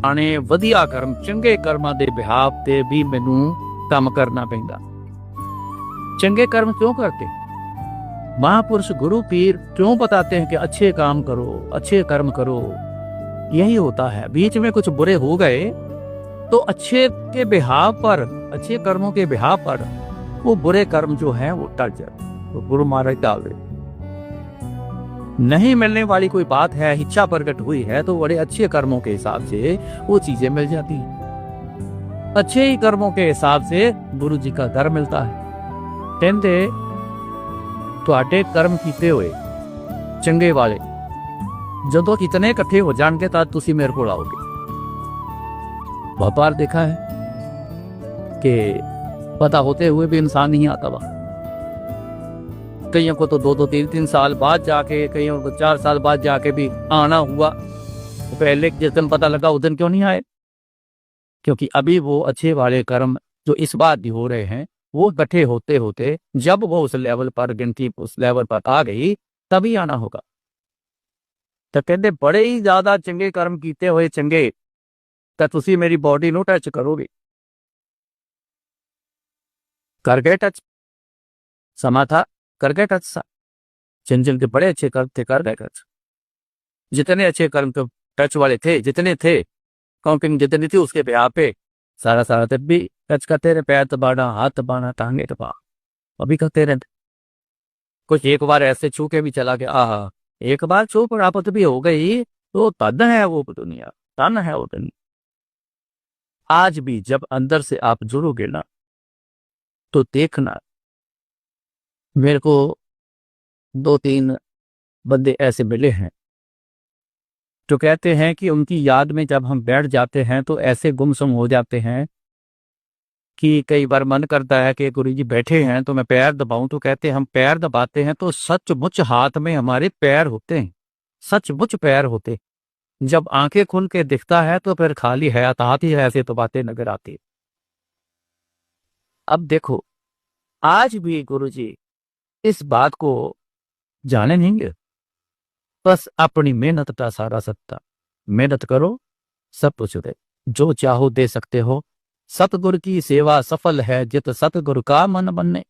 आने वधिया कर्म चंगे कर्मां दे बिहाफ ते भी मैनू काम करना पैंदा। चंगे कर्म क्यों करते? महापुरुष गुरु पीर क्यों बताते हैं कि अच्छे काम करो, अच्छे कर्म करो? यही होता है। बीच में कुछ बुरे हो गए तो अच्छे के बिहाफ पर, अच्छे कर्मों के बिहाफ पर वो बुरे कर्म जो है वो टल जाते। तो गुरु महाराज डाल रहे, नहीं मिलने वाली कोई बात है, इच्छा प्रकट हुई है तो बड़े अच्छे कर्मों के हिसाब से वो चीजें मिल जाती हैं। अच्छे ही कर्मों के हिसाब से गुरु जी का दर मिलता है। कहते तुहाडे कर्म कीते हुए चंगे वाले जदों कितने इकट्ठे हो जाएंगे तब तुसी मेरे को आओगे। बहुत बार देखा है कि पता होते हुए भी इंसान नहीं आता वहां। कईयों को तो 2-2 3-3 साल बाद जाके, कईयों को 4 साल बाद जाके भी आना हुआ। पहले जिस दिन पता लगा उस दिन क्यों नहीं आए? क्योंकि अभी वो अच्छे वाले कर्म जो इस बात भी हो रहे हैं वो इकट्ठे होते होते जब वो उस लेवल पर, गिनती उस लेवल पर आ गई तभी आना होगा। तो कहते बड़े ही ज्यादा चंगे कर्म कीते हुए चंगे तो तुसी मेरी बॉडी नो टच करोगे। कर गए टच, समा था कर गए टच सा। जिन के बड़े अच्छे कर्म थे कर गए टच। जितने अच्छे कर्म तो टच वाले थे, जितने थे काउंटिंग जितनी थी उसके ब्याह पे सारा सारा तब भी टच करते रहे। पैर दबाना, हाथ दबाना, टांगे दबा अभी करते रहते। कुछ एक बार ऐसे छू के भी चला गया, आहा एक बार छू पर आपत भी हो गई तो तन है वो दुनिया, तन है वो दुनिया। आज भी जब अंदर से आप जुड़ोगे ना तो देखना, मेरे को 2-3 बंदे ऐसे मिले हैं जो कहते हैं कि उनकी याद में जब हम बैठ जाते हैं तो ऐसे गुमसुम हो जाते हैं कि कई बार मन करता है कि गुरु जी बैठे हैं तो मैं पैर दबाऊं। तो कहते हैं हम पैर दबाते हैं तो सचमुच हाथ में हमारे पैर होते हैं, सचमुच पैर होते। जब आंखें खुल के दिखता है तो फिर खाली हयात ही है, ऐसे तो बातें नजर आती। अब देखो आज भी गुरु जी इस बात को जाने नहीं, बस अपनी मेहनत का सारा सत्ता। मेहनत करो सब कुछ दे, जो चाहो दे सकते हो। सतगुरु की सेवा सफल है जित सतगुरु का मन बन्ने।